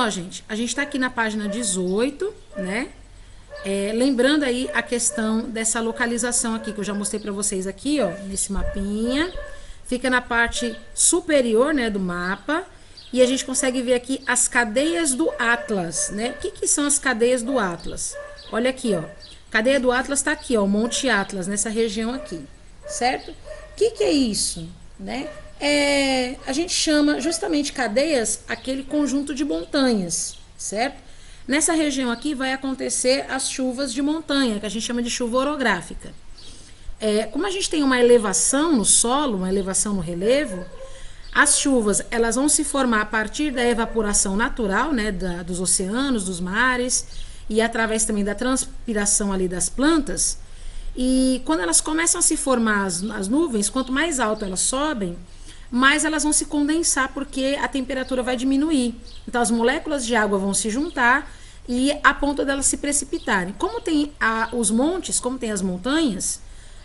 ó, gente, a gente tá aqui na página 18, né? Lembrando aí a questão dessa localização aqui, que eu já mostrei para vocês aqui, ó, nesse mapinha. Fica na parte superior, né, do mapa. E a gente consegue ver aqui as cadeias do Atlas, né? O que que são as cadeias do Atlas? Olha aqui, ó. Cadeia do Atlas tá aqui, ó, Monte Atlas, nessa região aqui, certo? O que que é isso, né? A gente chama justamente cadeias aquele conjunto de montanhas, certo? Nessa região aqui vai acontecer as chuvas de montanha, que a gente chama de chuva orográfica. Como a gente tem uma elevação no solo, uma elevação no relevo, as chuvas elas vão se formar a partir da evaporação natural, né, dos oceanos, dos mares, e através também da transpiração ali das plantas. E quando elas começam a se formar as nuvens, quanto mais alto elas sobem, mais elas vão se condensar, porque a temperatura vai diminuir. Então as moléculas de água vão se juntar e a ponto delas se precipitarem. Como tem os montes, como tem as montanhas,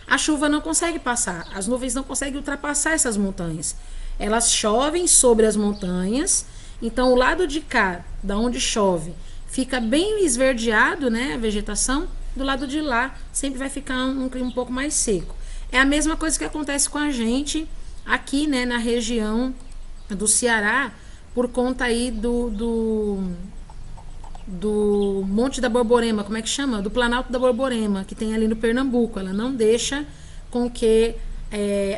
a chuva não consegue passar, as nuvens não conseguem ultrapassar essas montanhas. Elas chovem sobre as montanhas, então o lado de cá, da onde chove, fica bem esverdeado, né, a vegetação. Do lado de lá sempre vai ficar um clima um pouco mais seco. É a mesma coisa que acontece com a gente aqui, né, na região do Ceará, por conta aí do Monte da Borborema, como é que chama? Do Planalto da Borborema, que tem ali no Pernambuco. Ela não deixa com que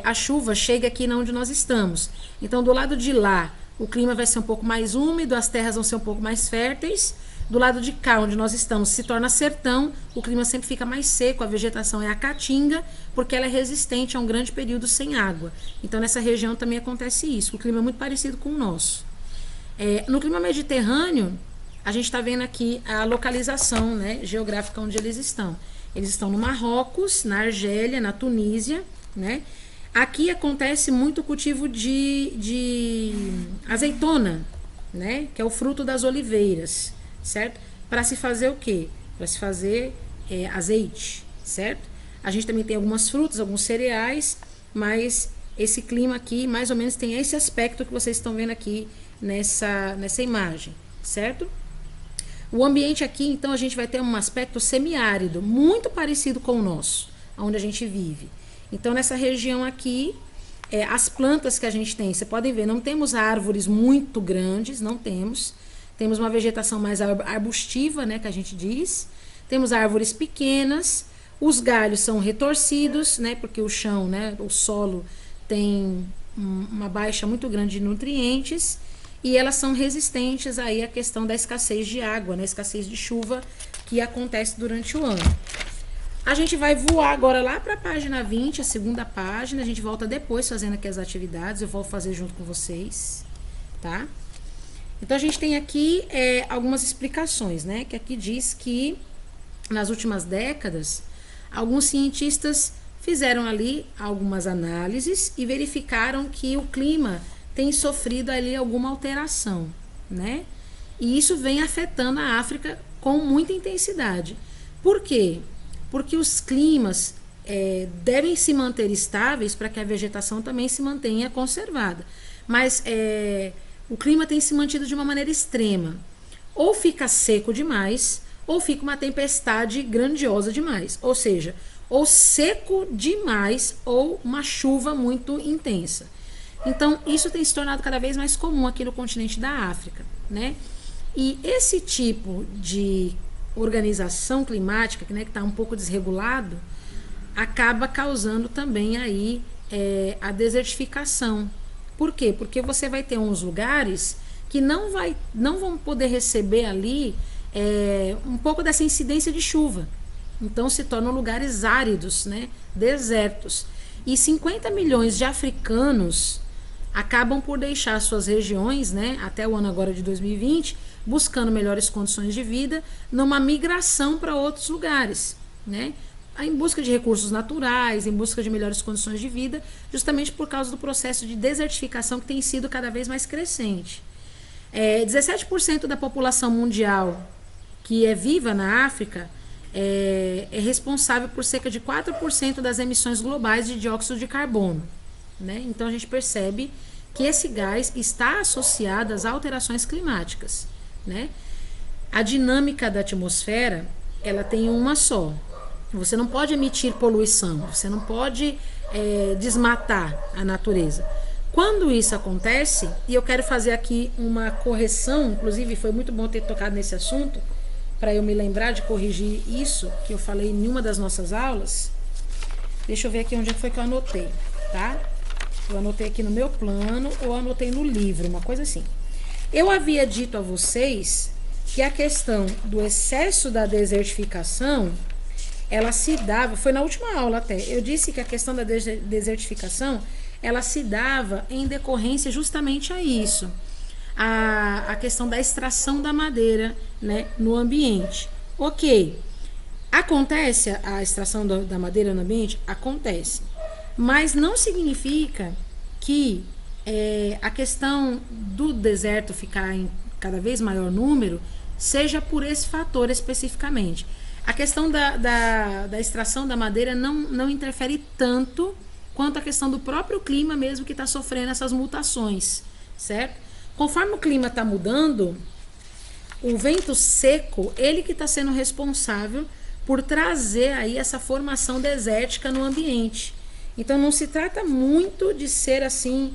a chuva chegue aqui onde nós estamos. Então, do lado de lá, o clima vai ser um pouco mais úmido, as terras vão ser um pouco mais férteis. Do lado de cá, onde nós estamos, se torna sertão, o clima sempre fica mais seco, a vegetação é a caatinga, porque ela é resistente a um grande período sem água. Então, nessa região também acontece isso, o clima é muito parecido com o nosso. No clima mediterrâneo, a gente está vendo aqui a localização, né, geográfica onde eles estão. Eles estão no Marrocos, na Argélia, na Tunísia, né? Aqui acontece muito o cultivo de azeitona, né, que é o fruto das oliveiras, certo? Para se fazer o quê? Para se fazer azeite, certo? A gente também tem algumas frutas, alguns cereais, mas esse clima aqui, mais ou menos, tem esse aspecto que vocês estão vendo aqui nessa imagem, certo? O ambiente aqui, então, a gente vai ter um aspecto semiárido, muito parecido com o nosso, onde a gente vive. Então, nessa região aqui, as plantas que a gente tem, vocês podem ver, não temos árvores muito grandes, não temos. Temos uma vegetação mais arbustiva, né, que a gente diz. Temos árvores pequenas, os galhos são retorcidos, né, porque o chão, né, o solo tem uma baixa muito grande de nutrientes e elas são resistentes aí à questão da escassez de água, né, escassez de chuva que acontece durante o ano. A gente vai voar agora lá para a página 20, a segunda página, a gente volta depois fazendo aqui as atividades, eu vou fazer junto com vocês, tá? Então, a gente tem aqui algumas explicações, né? Que aqui diz que, nas últimas décadas, alguns cientistas fizeram ali algumas análises e verificaram que o clima tem sofrido ali alguma alteração, né? E isso vem afetando a África com muita intensidade. Por quê? Porque os climas devem se manter estáveis para que a vegetação também se mantenha conservada. Mas o clima tem se mantido de uma maneira extrema. Ou fica seco demais, ou fica uma tempestade grandiosa demais. Ou seja, ou seco demais, ou uma chuva muito intensa. Então, isso tem se tornado cada vez mais comum aqui no continente da África, né? E esse tipo de organização climática, né, que está um pouco desregulado, acaba causando também aí a desertificação. Por quê? Porque você vai ter uns lugares que não vão poder receber ali um pouco dessa incidência de chuva. Então se tornam lugares áridos, né? Desertos. E 50 milhões de africanos acabam por deixar suas regiões, né, até o ano agora de 2020, buscando melhores condições de vida, numa migração para outros lugares, né? Em busca de recursos naturais, em busca de melhores condições de vida, justamente por causa do processo de desertificação que tem sido cada vez mais crescente. 17% da população mundial que é viva na África é responsável por cerca de 4% das emissões globais de dióxido de carbono, né? Então a gente percebe que esse gás está associado às alterações climáticas, né? A dinâmica da atmosfera, ela tem uma só. Você não pode emitir poluição, você não pode desmatar a natureza. Quando isso acontece, e eu quero fazer aqui uma correção, inclusive foi muito bom ter tocado nesse assunto, para eu me lembrar de corrigir isso, que eu falei em uma das nossas aulas. Deixa eu ver aqui onde foi que eu anotei, tá? Eu anotei aqui no meu plano ou anotei no livro, uma coisa assim. Eu havia dito a vocês que a questão do excesso da desertificação, ela se dava, foi na última aula até, eu disse que a questão da desertificação, ela se dava em decorrência justamente a isso, a questão da extração da madeira, né, no ambiente. Ok, acontece a extração da madeira no ambiente? Acontece, mas não significa que a questão do deserto ficar em cada vez maior número seja por esse fator especificamente. A questão da extração da madeira não interfere tanto quanto a questão do próprio clima mesmo que está sofrendo essas mutações, certo? Conforme o clima está mudando, o vento seco, ele que está sendo responsável por trazer aí essa formação desértica no ambiente. Então não se trata muito de ser assim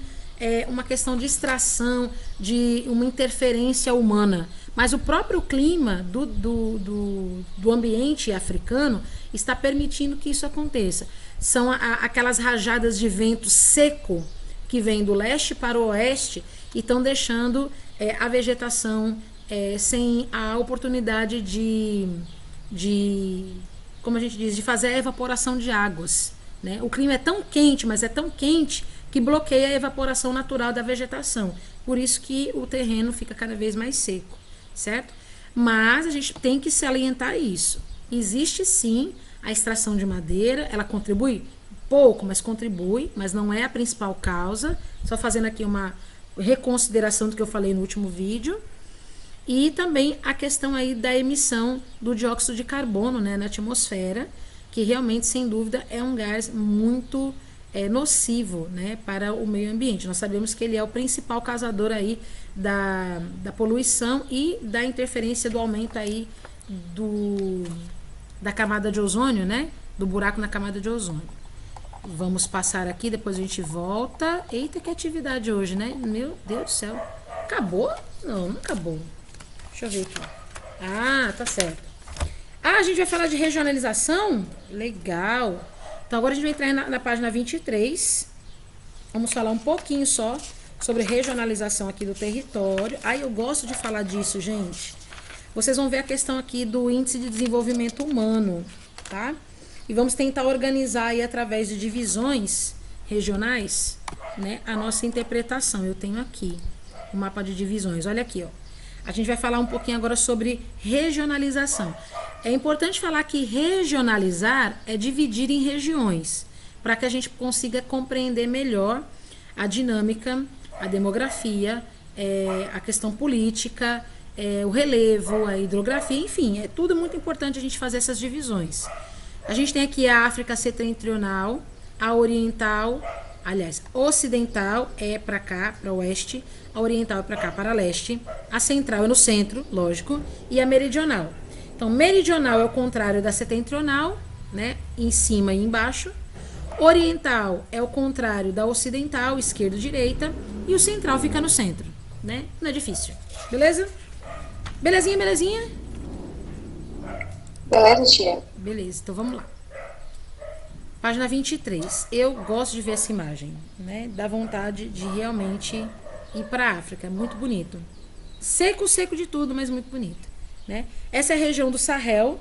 uma questão de extração, de uma interferência humana, mas o próprio clima do ambiente africano está permitindo que isso aconteça. São aquelas rajadas de vento seco que vem do leste para o oeste e estão deixando a vegetação sem a oportunidade como a gente diz, de fazer a evaporação de águas, né? O clima é tão quente, mas é tão quente que bloqueia a evaporação natural da vegetação. Por isso que o terreno fica cada vez mais seco, certo? Mas a gente tem que salientar isso. Existe sim a extração de madeira, ela contribui pouco, mas contribui, mas não é a principal causa. Só fazendo aqui uma reconsideração do que eu falei no último vídeo. E também a questão aí da emissão do dióxido de carbono, né, na atmosfera, que realmente, sem dúvida, é um gás muito nocivo, né, para o meio ambiente. Nós sabemos que ele é o principal causador aí da poluição e da interferência do aumento aí da camada de ozônio, né, do buraco na camada de ozônio. Vamos passar aqui, depois a gente volta. Eita, que atividade hoje, né? Meu Deus do céu. Acabou? Não acabou. Deixa eu ver aqui. Ah, tá certo. A gente vai falar de regionalização? Legal. Então agora a gente vai entrar na página 23. Vamos falar um pouquinho só sobre regionalização aqui do território. Eu gosto de falar disso, gente. Vocês vão ver a questão aqui do índice de desenvolvimento humano, tá? E vamos tentar organizar aí através de divisões regionais, né, a nossa interpretação. Eu tenho aqui o mapa de divisões. Olha aqui, ó. A gente vai falar um pouquinho agora sobre regionalização. É importante falar que regionalizar é dividir em regiões, para que a gente consiga compreender melhor a dinâmica, a demografia, a questão política, o relevo, a hidrografia, enfim, é tudo muito importante a gente fazer essas divisões. A gente tem aqui a África setentrional, a oriental, aliás, ocidental é para cá, para oeste, a oriental é para cá, para leste, a central é no centro, lógico, e a meridional. Então, meridional é o contrário da setentrional, né, em cima e embaixo. Oriental é o contrário da ocidental, esquerda e direita, e o central fica no centro, né? Não é difícil. Beleza? Belezinha, belezinha? Beleza, tia. Beleza, então vamos lá. Página 23. Eu gosto de ver essa imagem, né? Dá vontade de realmente ir para a África. É muito bonito. Seco, seco de tudo, mas muito bonito, né? Essa é a região do Sahel,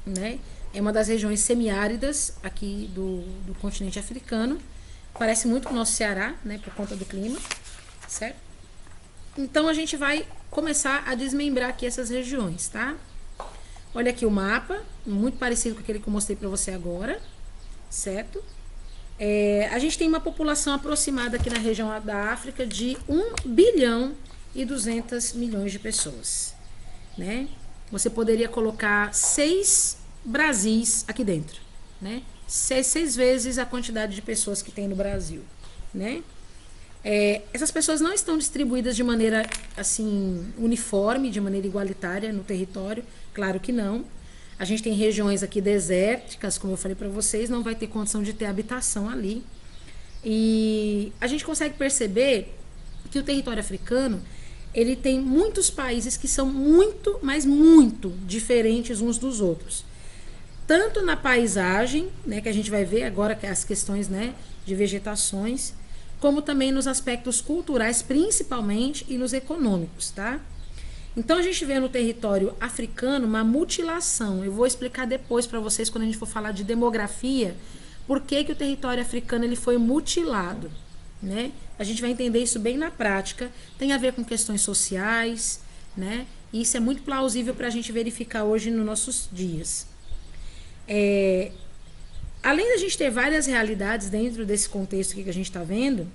né? É uma das regiões semiáridas aqui do continente africano. Parece muito com o nosso Ceará, né? Por conta do clima, certo? Então a gente vai começar a desmembrar aqui essas regiões, tá? Olha aqui o mapa, muito parecido com aquele que eu mostrei para você agora, certo? A gente tem uma população aproximada aqui na região da África de 1 bilhão e 200 milhões de pessoas, né? Você poderia colocar 6 Brasis aqui dentro, né? 6 vezes a quantidade de pessoas que tem no Brasil, né? Essas pessoas não estão distribuídas de maneira assim uniforme, de maneira igualitária no território, claro que não. A gente tem regiões aqui desérticas, como eu falei para vocês, não vai ter condição de ter habitação ali. E a gente consegue perceber que o território africano, ele tem muitos países que são muito, mas muito diferentes uns dos outros. Tanto na paisagem, né, que a gente vai ver agora que as questões, né, de vegetações, como também nos aspectos culturais, principalmente, e nos econômicos, tá? Então a gente vê no território africano uma mutilação. Eu vou explicar depois para vocês, quando a gente for falar de demografia, por que que o território africano ele foi mutilado, né? A gente vai entender isso bem na prática. Tem a ver com questões sociais, né? E isso é muito plausível para a gente verificar hoje nos nossos dias. Além da gente ter várias realidades dentro desse contexto que a gente está vendo,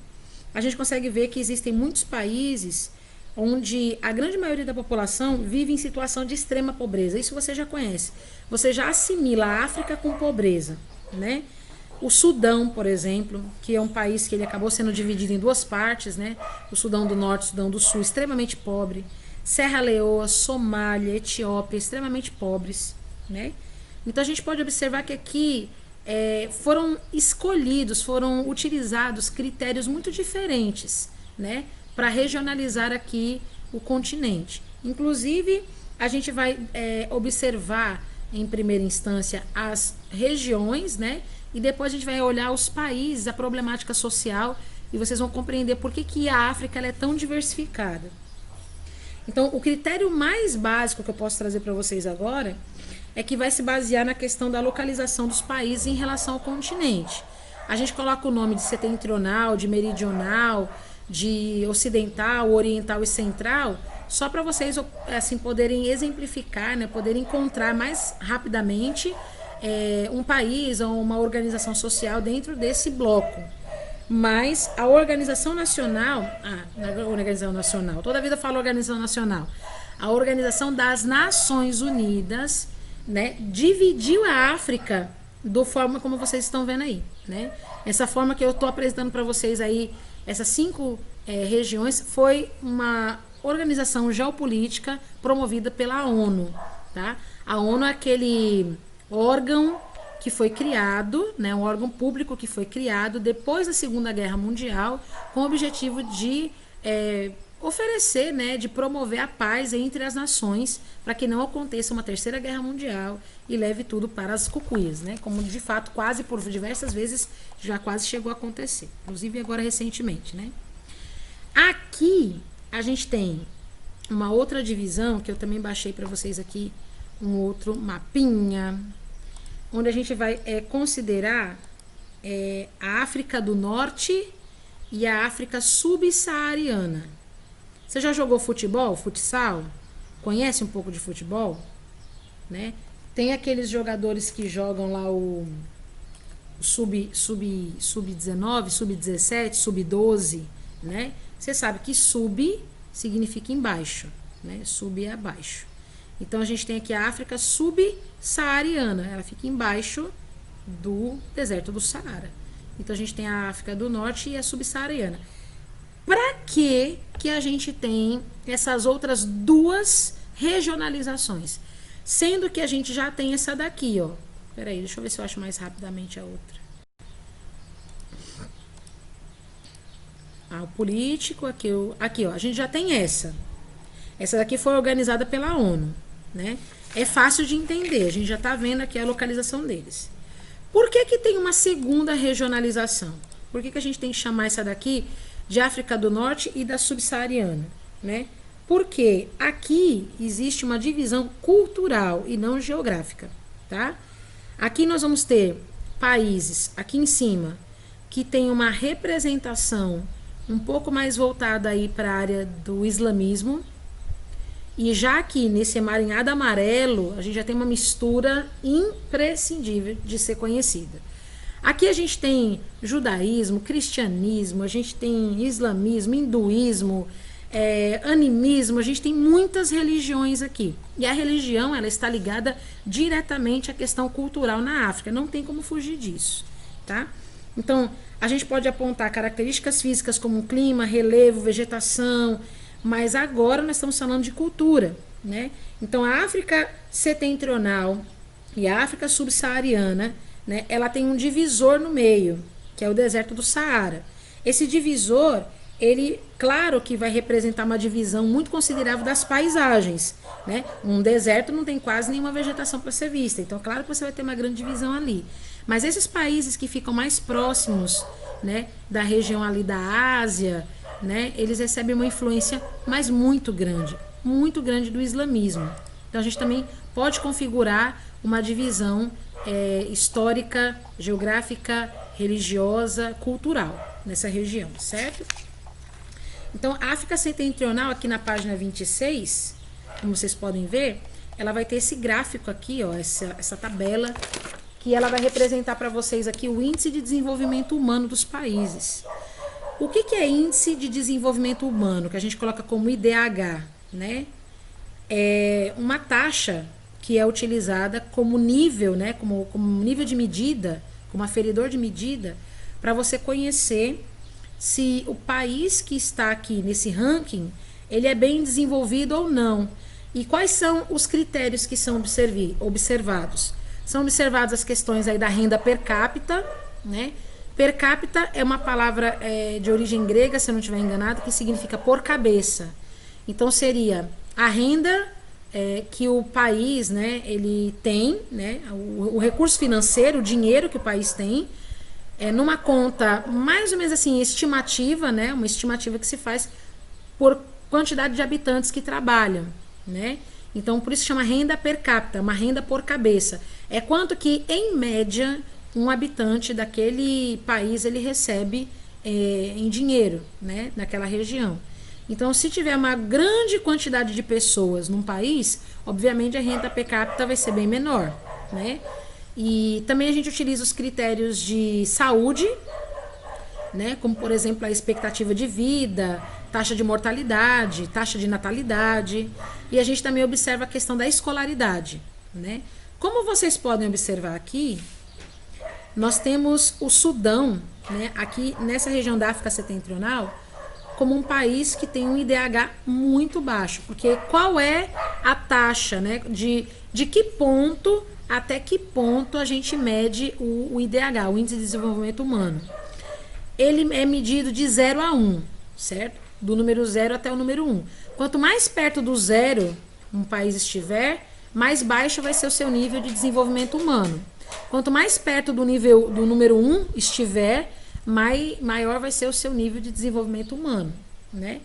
a gente consegue ver que existem muitos países onde a grande maioria da população vive em situação de extrema pobreza. Isso você já conhece. Você já assimila a África com pobreza, né? O Sudão, por exemplo, que é um país que ele acabou sendo dividido em duas partes, né? O Sudão do Norte e o Sudão do Sul, extremamente pobre. Serra Leoa, Somália, Etiópia, extremamente pobres, né? Então a gente pode observar que aqui foram escolhidos, foram utilizados critérios muito diferentes, né, para regionalizar aqui o continente. Inclusive, a gente vai observar em primeira instância as regiões, né, e depois a gente vai olhar os países, a problemática social, e vocês vão compreender por que a África ela é tão diversificada. Então, o critério mais básico que eu posso trazer para vocês agora é que vai se basear na questão da localização dos países em relação ao continente. A gente coloca o nome de setentrional, de meridional, de ocidental, oriental e central, só para vocês assim, poderem exemplificar, né, poderem encontrar mais rapidamente um país ou uma organização social dentro desse bloco. Mas a organização nacional, toda a vida eu falo organização nacional, a Organização das Nações Unidas, né, dividiu a África da forma como vocês estão vendo aí, né? Essa forma que eu estou apresentando para vocês aí, essas 5 regiões, foi uma organização geopolítica promovida pela ONU, tá? A ONU é aquele órgão que foi criado, né, um órgão público que foi criado depois da Segunda Guerra Mundial com o objetivo de oferecer, né, de promover a paz entre as nações para que não aconteça uma terceira guerra mundial e leve tudo para as cucuias, né, como de fato quase por diversas vezes já quase chegou a acontecer, inclusive agora recentemente, né. Aqui a gente tem uma outra divisão que eu também baixei para vocês aqui, um outro mapinha, onde a gente vai considerar a África do Norte e a África subsaariana. Você já jogou futebol, futsal? Conhece um pouco de futebol? Né? Tem aqueles jogadores que jogam lá o sub-19, sub-17, sub-12, né? Você sabe que sub significa embaixo, né? Sub é abaixo. Então a gente tem aqui a África subsaariana, ela fica embaixo do deserto do Saara. Então a gente tem a África do Norte e a subsaariana. Para que a gente tem essas outras duas regionalizações? Sendo que a gente já tem essa daqui, ó. Peraí, deixa eu ver se eu acho mais rapidamente a outra. O político, aqui, ó, a gente já tem essa. Essa daqui foi organizada pela ONU, né? É fácil de entender, a gente já está vendo aqui a localização deles. Por que tem uma segunda regionalização? Por que a gente tem que chamar essa daqui de África do Norte e da subsaariana, né? Porque aqui existe uma divisão cultural e não geográfica, tá? Aqui nós vamos ter países, aqui em cima, que tem uma representação um pouco mais voltada aí para a área do islamismo. E já aqui nesse emaranhado amarelo, a gente já tem uma mistura imprescindível de ser conhecida. Aqui a gente tem judaísmo, cristianismo, a gente tem islamismo, hinduísmo, animismo, a gente tem muitas religiões aqui. E a religião, ela está ligada diretamente à questão cultural na África, não tem como fugir disso, tá? Então, a gente pode apontar características físicas como clima, relevo, vegetação, mas agora nós estamos falando de cultura, né? Então, a África setentrional e a África subsaariana, né, ela tem um divisor no meio, que é o deserto do Saara. Esse divisor, ele, claro que vai representar uma divisão muito considerável das paisagens, né? Um deserto não tem quase nenhuma vegetação para ser vista, então claro que você vai ter uma grande divisão ali. Mas esses países que ficam mais próximos, né, da região ali da Ásia, né, eles recebem uma influência, mas muito grande do islamismo. Então a gente também pode configurar uma divisão histórica, geográfica, religiosa, cultural nessa região, certo? Então, a África Setentrional, aqui na página 26, como vocês podem ver, ela vai ter esse gráfico aqui, ó, essa tabela, que ela vai representar para vocês aqui o Índice de Desenvolvimento Humano dos países. O que é Índice de Desenvolvimento Humano, que a gente coloca como IDH, né? É uma taxa que é utilizada como nível, né, como nível de medida, como aferidor de medida, para você conhecer se o país que está aqui nesse ranking, ele é bem desenvolvido ou não. E quais são os critérios que são observados? São observadas as questões aí da renda per capita, né? Per capita é uma palavra de origem grega, se eu não estiver enganado, que significa por cabeça. Então seria a renda que o país, né, ele tem, né, o recurso financeiro, o dinheiro que o país tem, numa conta mais ou menos assim estimativa, né, uma estimativa que se faz por quantidade de habitantes que trabalham, né? Então por isso chama renda per capita, uma renda por cabeça. É quanto que em média um habitante daquele país ele recebe em dinheiro, né, naquela região. Então, se tiver uma grande quantidade de pessoas num país, obviamente a renda per capita vai ser bem menor, né? E também a gente utiliza os critérios de saúde, né? Como, por exemplo, a expectativa de vida, taxa de mortalidade, taxa de natalidade. E a gente também observa a questão da escolaridade, né? Como vocês podem observar aqui, nós temos o Sudão, né? Aqui nessa região da África Setentrional, como um país que tem um IDH muito baixo. Porque qual é a taxa, né, de que ponto até que ponto a gente mede o IDH, o Índice de Desenvolvimento Humano? Ele é medido de 0 a 1, certo? Do número 0 até o número 1. Quanto mais perto do 0 um país estiver, mais baixo vai ser o seu nível de desenvolvimento humano. Quanto mais perto do número 1 estiver, maior vai ser o seu nível de desenvolvimento humano, né?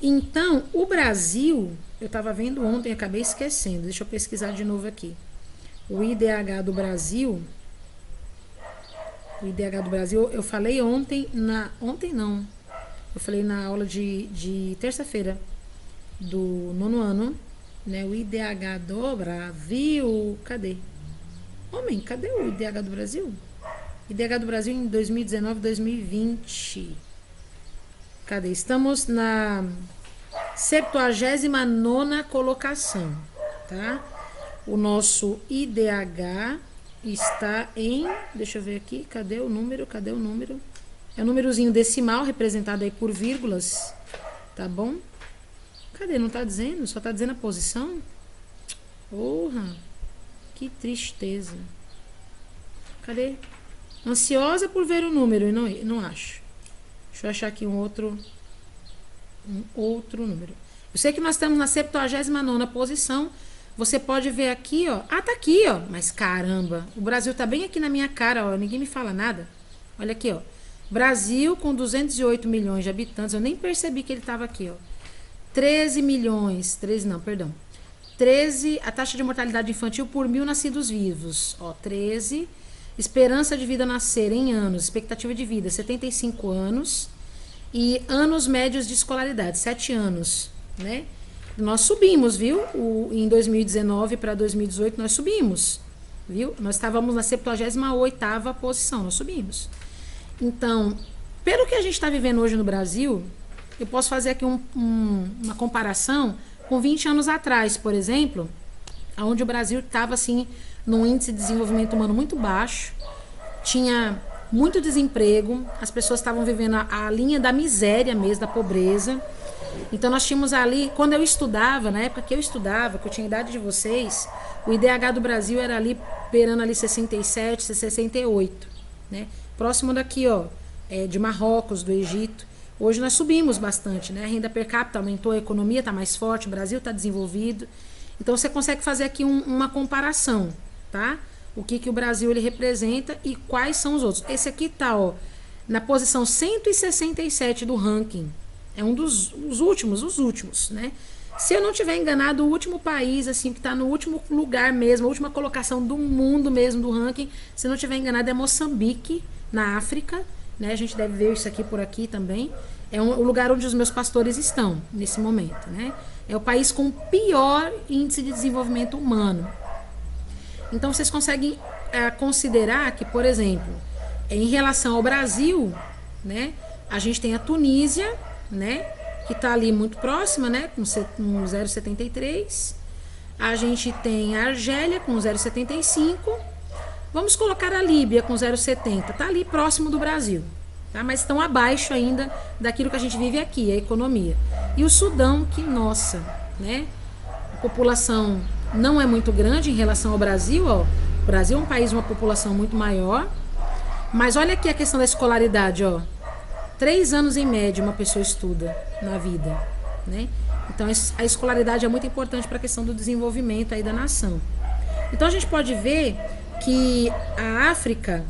Então, o Brasil, eu estava vendo ontem, acabei esquecendo, deixa eu pesquisar de novo aqui. O IDH do Brasil, eu falei ontem, eu falei na aula de terça-feira do 9º ano, né? O IDH do Brasil, cadê? Homem, cadê o IDH do Brasil? IDH do Brasil em 2019, 2020. Cadê? Estamos na 79ª colocação, tá? O nosso IDH está em... Deixa eu ver aqui, cadê o número? É um númerozinho decimal, representado aí por vírgulas, tá bom? Cadê? Não tá dizendo? Só tá dizendo a posição? Porra, que tristeza. Cadê? Ansiosa por ver o número e não acho. Deixa eu achar aqui um outro número. Eu sei que nós estamos na 79ª posição. Você pode ver aqui, ó. Ah, tá aqui, ó. Mas caramba, o Brasil tá bem aqui na minha cara, ó. Ninguém me fala nada. Olha aqui, ó. Brasil com 208 milhões de habitantes. Eu nem percebi que ele tava aqui, ó. 13 milhões. 13, a taxa de mortalidade infantil por 1.000 nascidos vivos. Ó, 13. Esperança de vida nascer em anos, expectativa de vida 75 anos e anos médios de escolaridade, 7 anos, né? Nós subimos, viu? Em 2019 para 2018 nós subimos, viu? Nós estávamos na 78ª posição, nós subimos. Então, pelo que a gente está vivendo hoje no Brasil, eu posso fazer aqui uma comparação com 20 anos atrás, por exemplo, onde o Brasil estava assim num índice de desenvolvimento humano muito baixo, tinha muito desemprego, as pessoas estavam vivendo a linha da miséria mesmo, da pobreza. Então nós tínhamos ali, quando eu estudava, na época que eu estudava, que eu tinha a idade de vocês, o IDH do Brasil era ali, beirando ali 67, 68, né? Próximo daqui, ó, de Marrocos, do Egito. Hoje nós subimos bastante, né? A renda per capita aumentou, a economia está mais forte, o Brasil está desenvolvido. Então você consegue fazer aqui uma comparação, tá? O que o Brasil ele representa e quais são os outros. Esse aqui tá, ó, na posição 167 do ranking. É um dos últimos, né? Se eu não tiver enganado, o último país, assim, que está no último lugar mesmo, a última colocação do mundo mesmo do ranking, se eu não tiver enganado, é Moçambique, na África, né? A gente deve ver isso aqui por aqui também. É o lugar onde os meus pastores estão nesse momento, né? É o país com o pior índice de desenvolvimento humano. Então vocês conseguem considerar que, por exemplo, em relação ao Brasil, né? A gente tem a Tunísia, né? Que está ali muito próxima, né? Com 0,73. A gente tem a Argélia com 0,75. Vamos colocar a Líbia com 0,70. Está ali próximo do Brasil, tá? Mas estão abaixo ainda daquilo que a gente vive aqui, a economia. E o Sudão, que, nossa, né? A população não é muito grande em relação ao Brasil, ó. O Brasil é um país, uma população muito maior. Mas olha aqui a questão da escolaridade, ó. 3 anos em média uma pessoa estuda na vida, né? Então a escolaridade é muito importante para a questão do desenvolvimento aí da nação. Então a gente pode ver que a África,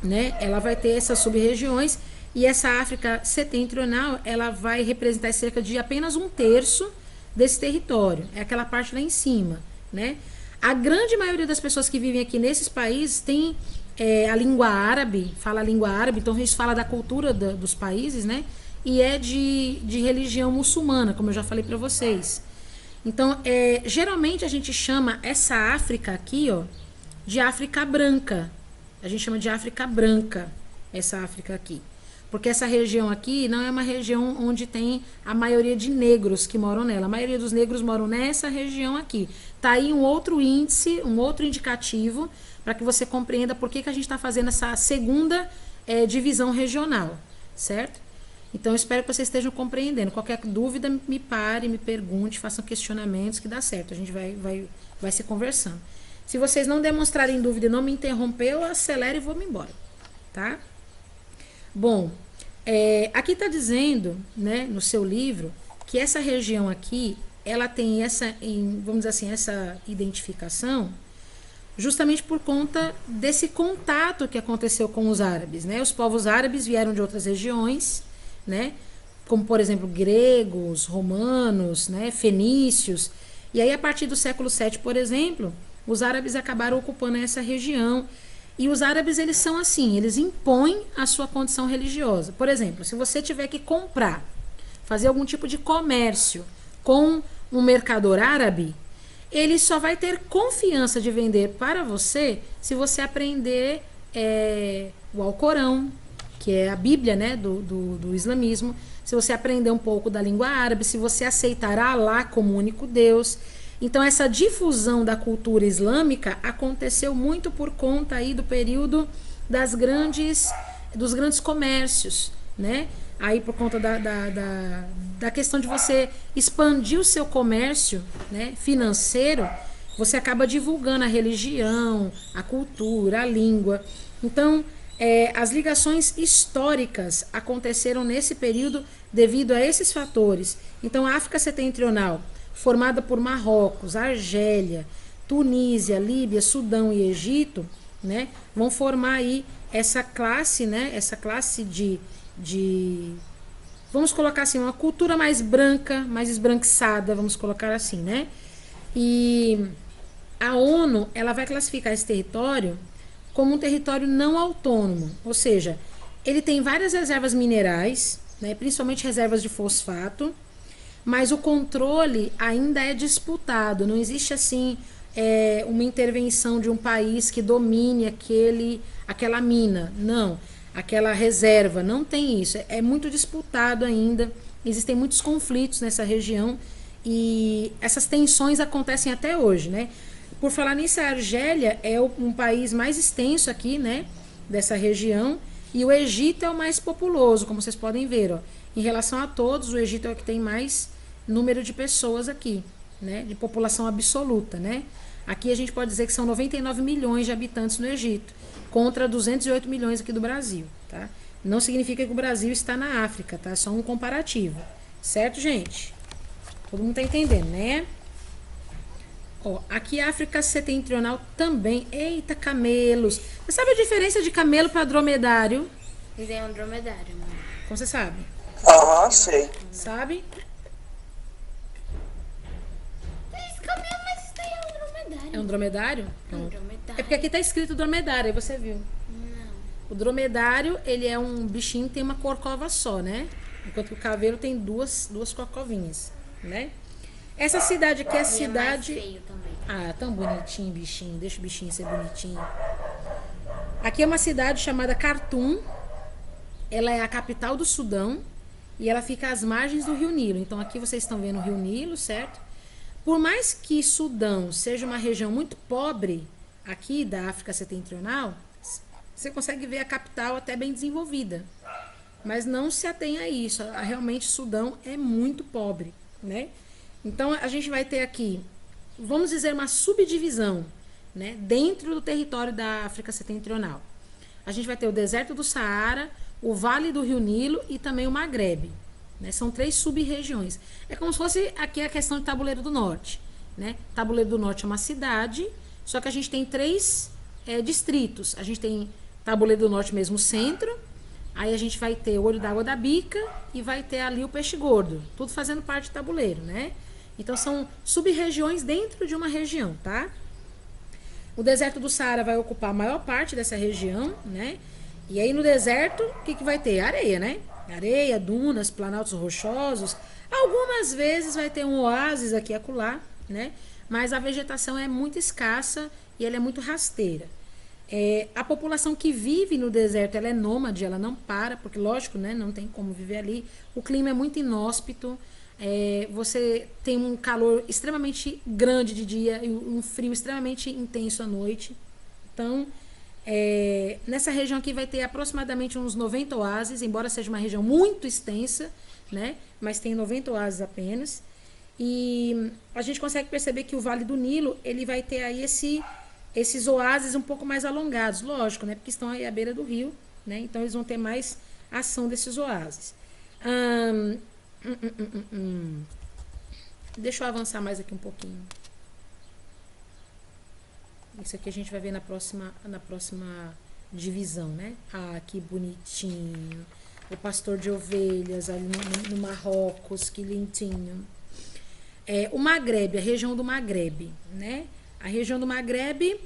né, ela vai ter essas sub-regiões e essa África setentrional, ela vai representar cerca de apenas 1/3 desse território. É aquela parte lá em cima, né? A grande maioria das pessoas que vivem aqui nesses países tem a língua árabe, fala a língua árabe, então a gente fala da cultura dos países, né? E é de religião muçulmana, como eu já falei para vocês. Então, geralmente a gente chama essa África aqui, ó, de África branca. A gente chama de África branca, essa África aqui. Porque essa região aqui não é uma região onde tem a maioria de negros que moram nela. A maioria dos negros moram nessa região aqui. Tá aí um outro índice, um outro indicativo, para que você compreenda por que a gente está fazendo essa segunda divisão regional, certo? Então, eu espero que vocês estejam compreendendo. Qualquer dúvida, me pare, me pergunte, façam questionamentos, que dá certo. A gente vai se conversando. Se vocês não demonstrarem dúvida e não me interromper, eu acelero e vou me embora, tá? Bom, aqui está dizendo, né, no seu livro, que essa região aqui, ela tem vamos dizer assim, essa identificação justamente por conta desse contato que aconteceu com os árabes, né? Os povos árabes vieram de outras regiões, né? Como, por exemplo, gregos, romanos, né? Fenícios. E aí, a partir do século VII, por exemplo, os árabes acabaram ocupando essa região. E os árabes, eles são assim, eles impõem a sua condição religiosa. Por exemplo, se você tiver que comprar, fazer algum tipo de comércio com um mercador árabe, ele só vai ter confiança de vender para você se você aprender o Alcorão, que é a Bíblia, né, do islamismo, se você aprender um pouco da língua árabe, se você aceitar Alá como único Deus. Então, essa difusão da cultura islâmica aconteceu muito por conta aí do período dos grandes comércios, né? Aí, por conta da questão de você expandir o seu comércio, né, financeiro, você acaba divulgando a religião, a cultura, a língua. Então, as ligações históricas aconteceram nesse período devido a esses fatores. Então, a África Setentrional, formada por Marrocos, Argélia, Tunísia, Líbia, Sudão e Egito, né, vão formar aí essa classe, né, essa classe de vamos colocar assim, uma cultura mais branca, mais esbranquiçada, vamos colocar assim, né? E a ONU, ela vai classificar esse território como um território não autônomo, ou seja, ele tem várias reservas minerais, né, principalmente reservas de fosfato, mas o controle ainda é disputado, não existe assim uma intervenção de um país que domine aquela mina, não, aquela reserva, não tem isso, é muito disputado ainda, existem muitos conflitos nessa região e essas tensões acontecem até hoje, né? Por falar nisso, a Argélia é um país mais extenso aqui, né, dessa região. E o Egito é o mais populoso, como vocês podem ver, ó. Em relação a todos, o Egito é o que tem mais número de pessoas aqui, né? De população absoluta, né? Aqui a gente pode dizer que são 99 milhões de habitantes no Egito, contra 208 milhões aqui do Brasil, tá? Não significa que o Brasil está na África, tá? É só um comparativo. Certo, gente? Todo mundo tá entendendo, né? Ó, aqui a África Setentrional também. Eita, camelos. Você sabe a diferença de camelo para dromedário? Esse é um dromedário, mano. Como você sabe? Aham, sei. Sabe? Esse caminhão, mas isso daí é um dromedário. É um dromedário? É um Não. dromedário. É porque aqui tá escrito dromedário, aí você viu. Não. O dromedário, ele é um bichinho que tem uma corcova só, né? Enquanto que o cavalo tem duas corcovinhas, né? Essa cidade aqui é a E é mais cidade... feio também. Ah, tão bonitinho, bichinho. Deixa o bichinho ser bonitinho. Aqui é uma cidade chamada Khartoum. Ela é a capital do Sudão. E ela fica às margens do Rio Nilo. Então aqui vocês estão vendo o Rio Nilo, certo? Por mais que Sudão seja uma região muito pobre aqui da África Setentrional, você consegue ver a capital até bem desenvolvida. Mas não se atenha a isso. Realmente Sudão é muito pobre, né? Então a gente vai ter aqui, vamos dizer, uma subdivisão, né, dentro do território da África Setentrional. A gente vai ter o deserto do Saara, o Vale do Rio Nilo e também o Magrebe, né? São 3 sub-regiões. É como se fosse aqui a questão de Tabuleiro do Norte, né? Tabuleiro do Norte é uma cidade, só que a gente tem 3 distritos. A gente tem Tabuleiro do Norte mesmo, centro. Aí a gente vai ter o Olho d'Água da Bica e vai ter ali o Peixe Gordo. Tudo fazendo parte do tabuleiro, né? Então são sub-regiões dentro de uma região, tá? O deserto do Saara vai ocupar a maior parte dessa região, né? E aí no deserto, o que vai ter? Areia, né? Areia, dunas, planaltos rochosos. Algumas vezes vai ter um oásis aqui e acolá, né? Mas a vegetação é muito escassa e ela é muito rasteira. A população que vive no deserto, ela é nômade, ela não para, porque lógico, né, não tem como viver ali. O clima é muito inóspito, você tem um calor extremamente grande de dia e um frio extremamente intenso à noite. Então, nessa região aqui vai ter aproximadamente uns 90 oásis, embora seja uma região muito extensa, né, mas tem 90 oásis apenas. E a gente consegue perceber que o Vale do Nilo, ele vai ter aí esses oásis um pouco mais alongados, lógico, né? Porque estão aí à beira do rio, né? Então eles vão ter mais ação desses oásis. Deixa eu avançar mais aqui um pouquinho. Isso aqui a gente vai ver na próxima divisão, né? Ah, que bonitinho. O pastor de ovelhas ali no Marrocos, que lindinho. O Magrebe, a região do Magrebe, né? A região do Magrebe,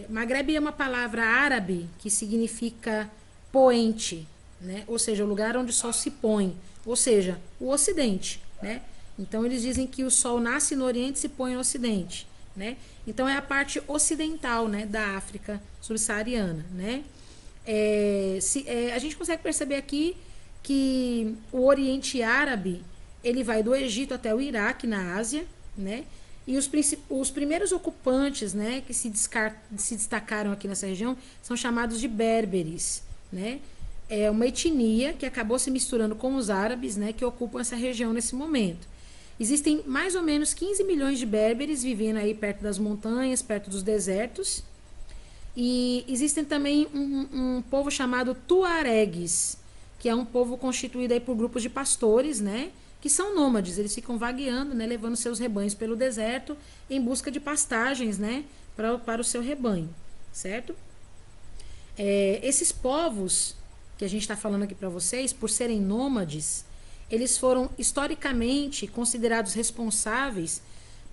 Magrebe é uma palavra árabe que significa poente, né? Ou seja, o lugar onde o sol se põe, ou seja, o ocidente, né? Então eles dizem que o sol nasce no oriente e se põe no ocidente, né? Então é a parte ocidental, né, da África subsaariana, né? A gente consegue perceber aqui que o Oriente Árabe, ele vai do Egito até o Iraque, na Ásia, né? E os primeiros ocupantes, né, que se destacaram aqui nessa região são chamados de berberes, né? É uma etnia que acabou se misturando com os árabes, né, que ocupam essa região nesse momento. Existem mais ou menos 15 milhões de berberes vivendo aí perto das montanhas, perto dos desertos. E existem também um povo chamado tuaregues, que é um povo constituído aí por grupos de pastores, né, que são nômades. Eles ficam vagueando, né, levando seus rebanhos pelo deserto em busca de pastagens, né, para o seu rebanho, certo? Esses povos que a gente está falando aqui para vocês, por serem nômades, eles foram historicamente considerados responsáveis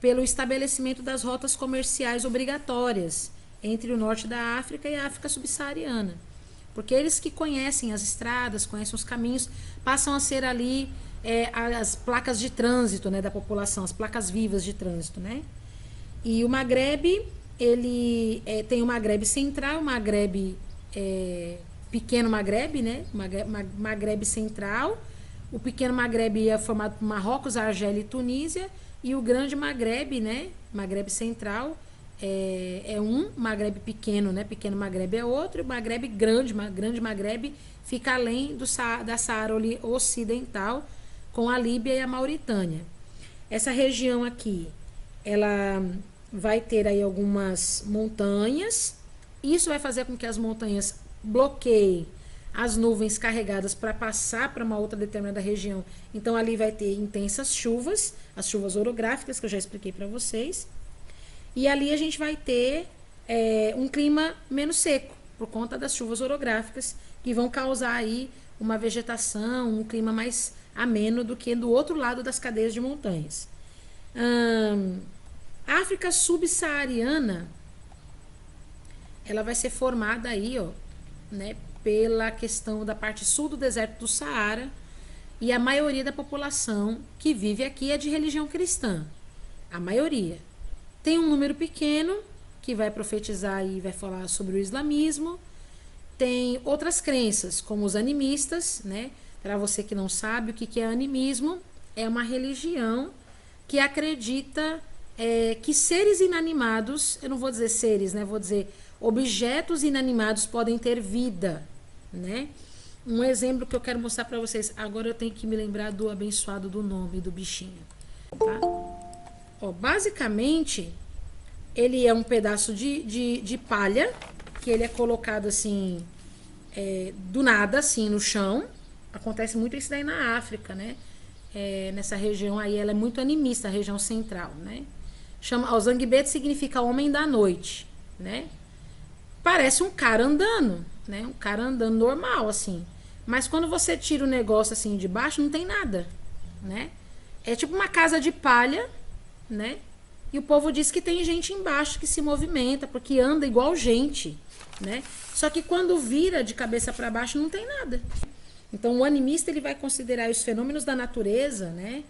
pelo estabelecimento das rotas comerciais obrigatórias entre o norte da África e a África subsaariana. Porque eles que conhecem as estradas, conhecem os caminhos, passam a ser ali as placas de trânsito, né, da população, as placas vivas de trânsito, né? E o Magrebe, ele tem o Magrebe central, o Magrebe pequeno Magrebe, né? Magrebe central. O pequeno Magrebe é formado por Marrocos, Argélia e Tunísia. E o grande Magrebe, né? Magrebe central, é um, Maghreb pequeno, né? Pequeno Maghreb é outro, e o Maghreb grande, grande Maghreb fica além da Saara Ocidental, com a Líbia e a Mauritânia. Essa região aqui, ela vai ter aí algumas montanhas. Isso vai fazer com que as montanhas bloqueiem as nuvens carregadas para passar para uma outra determinada região. Então ali vai ter intensas chuvas, as chuvas orográficas que eu já expliquei para vocês. E ali a gente vai ter um clima menos seco, por conta das chuvas orográficas, que vão causar aí uma vegetação, um clima mais ameno do que do outro lado das cadeias de montanhas. A África subsaariana, ela vai ser formada aí, ó, né, pela questão da parte sul do deserto do Saara, e a maioria da população que vive aqui é de religião cristã. A maioria. Tem um número pequeno que vai profetizar e vai falar sobre o islamismo. Tem outras crenças, como os animistas, né? Para você que não sabe o que é animismo, é uma religião que acredita que seres inanimados, eu não vou dizer seres, né? Vou dizer objetos inanimados podem ter vida, né? Um exemplo que eu quero mostrar para vocês. Agora eu tenho que me lembrar do abençoado do nome do bichinho, tá? Ó, basicamente, ele é um pedaço de palha, que ele é colocado assim, do nada, assim, no chão. Acontece muito isso daí na África, né? Nessa região aí, ela é muito animista, a região central, né? Chama, o Zanguibete significa homem da noite, né? Parece um cara andando, né? Um cara andando normal, assim. Mas quando você tira o negócio assim de baixo, não tem nada, né? É tipo uma casa de palha, né? E o povo diz que tem gente embaixo que se movimenta, porque anda igual gente, né? Só que quando vira de cabeça para baixo, não tem nada. Então o animista ele vai considerar os fenômenos da natureza, né?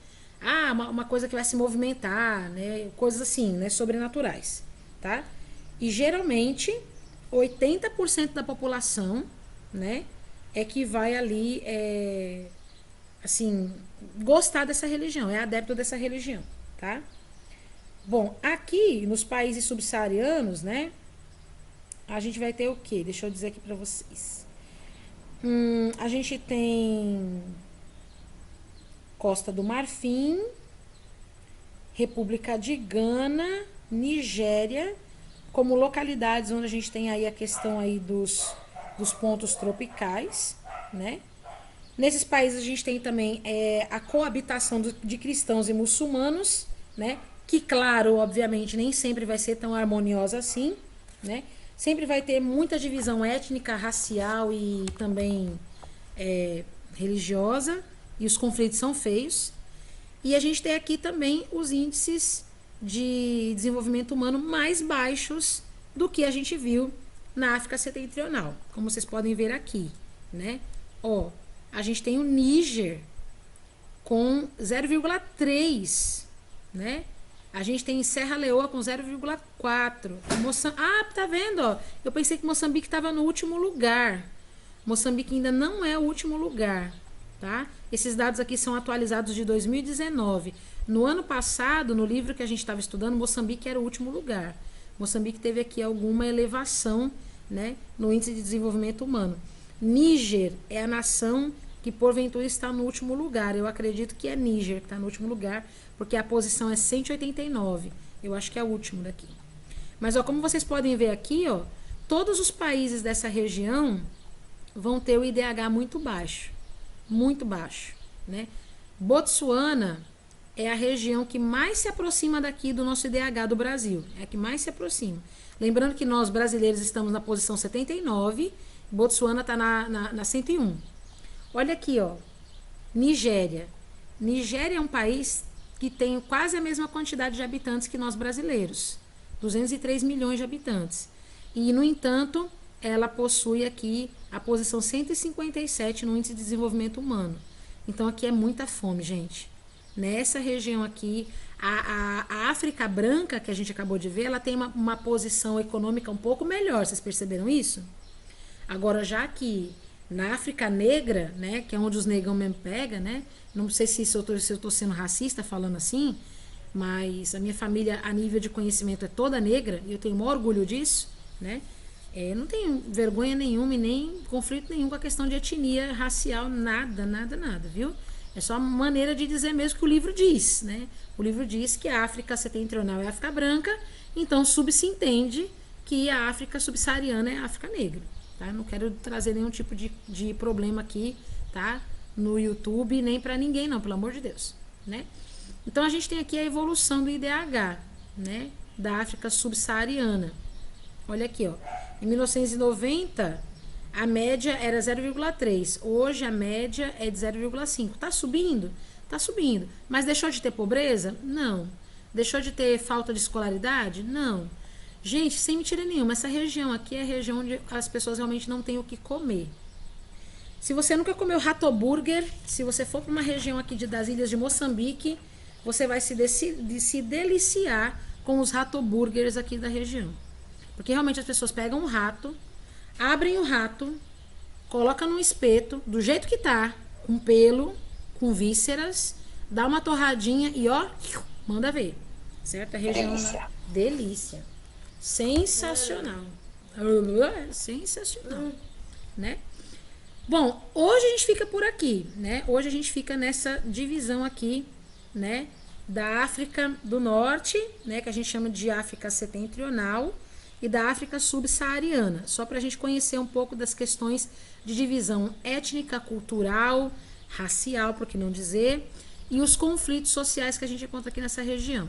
Uma coisa que vai se movimentar, né? Coisas assim, né? Sobrenaturais, tá? E geralmente 80% da população, né? É que vai ali, assim, gostar dessa religião, é adepto dessa religião, tá? Bom, aqui nos países subsaarianos, né? A gente vai ter o quê? Deixa eu dizer aqui pra vocês. A gente tem Costa do Marfim, República de Gana, Nigéria, como localidades onde a gente tem aí a questão aí dos pontos tropicais, né? Nesses países a gente tem também a coabitação de cristãos e muçulmanos, né? Que, claro, obviamente, nem sempre vai ser tão harmoniosa assim, né? Sempre vai ter muita divisão étnica, racial e também religiosa, e os conflitos são feios. E a gente tem aqui também os índices de desenvolvimento humano mais baixos do que a gente viu na África Setentrional, como vocês podem ver aqui, né? Ó, a gente tem o Níger com 0,3, né? A gente tem Serra Leoa com 0,4. Tá vendo, ó? Eu pensei que Moçambique estava no último lugar. Moçambique ainda não é o último lugar, tá? Esses dados aqui são atualizados de 2019. No ano passado, no livro que a gente estava estudando, Moçambique era o último lugar. Moçambique teve aqui alguma elevação, né, no índice de desenvolvimento humano. Níger é a nação que porventura está no último lugar. Eu acredito que é Níger que está no último lugar, porque a posição é 189. Eu acho que é o último daqui. Mas ó, como vocês podem ver aqui, ó, todos os países dessa região vão ter o IDH muito baixo. Muito baixo, né? Botsuana é a região que mais se aproxima daqui do nosso IDH do Brasil. É a que mais se aproxima. Lembrando que nós, brasileiros, estamos na posição 79, Botsuana está na 101. Olha aqui, ó. Nigéria. Nigéria é um país que tem quase a mesma quantidade de habitantes que nós brasileiros. 203 milhões de habitantes. E, no entanto, ela possui aqui a posição 157 no índice de desenvolvimento humano. Então, aqui é muita fome, gente. Nessa região aqui, a África branca, que a gente acabou de ver, ela tem uma posição econômica um pouco melhor. Vocês perceberam isso? Agora, já que na África negra, né, que é onde os negão mesmo pega, né? Não sei se eu tô sendo racista falando assim, mas a minha família, a nível de conhecimento, é toda negra, e eu tenho o maior orgulho disso, né? Não tenho vergonha nenhuma e nem conflito nenhum com a questão de etnia racial, nada, nada, nada, viu? É só uma maneira de dizer mesmo que o livro diz, né? O livro diz que a África setentrional é a África branca, então subse-entende que a África subsaariana é a África negra, tá? Eu não quero trazer nenhum tipo de problema aqui, tá? No YouTube, nem pra ninguém não, pelo amor de Deus, né? Então a gente tem aqui a evolução do IDH, né? Da África subsaariana. Olha aqui, ó. Em 1990, a média era 0,3. Hoje a média é de 0,5. Tá subindo? Tá subindo. Mas deixou de ter pobreza? Não. Deixou de ter falta de escolaridade? Não. Gente, sem mentira nenhuma, essa região aqui é a região onde as pessoas realmente não têm o que comer. Se você nunca comeu ratoburger, se você for para uma região aqui das ilhas de Moçambique, você vai se deliciar com os ratoburgers aqui da região. Porque realmente as pessoas pegam um rato, abrem o rato, colocam num espeto, do jeito que tá, com pelo, com vísceras, dá uma torradinha e ó, manda ver. Certo? A região lá. Delícia. Sensacional. Sensacional. Né? Bom, hoje a gente fica por aqui, né? Hoje a gente fica nessa divisão aqui, né? Da África do Norte, né? Que a gente chama de África setentrional, e da África subsaariana, só para a gente conhecer um pouco das questões de divisão étnica, cultural, racial, por que não dizer, e os conflitos sociais que a gente encontra aqui nessa região.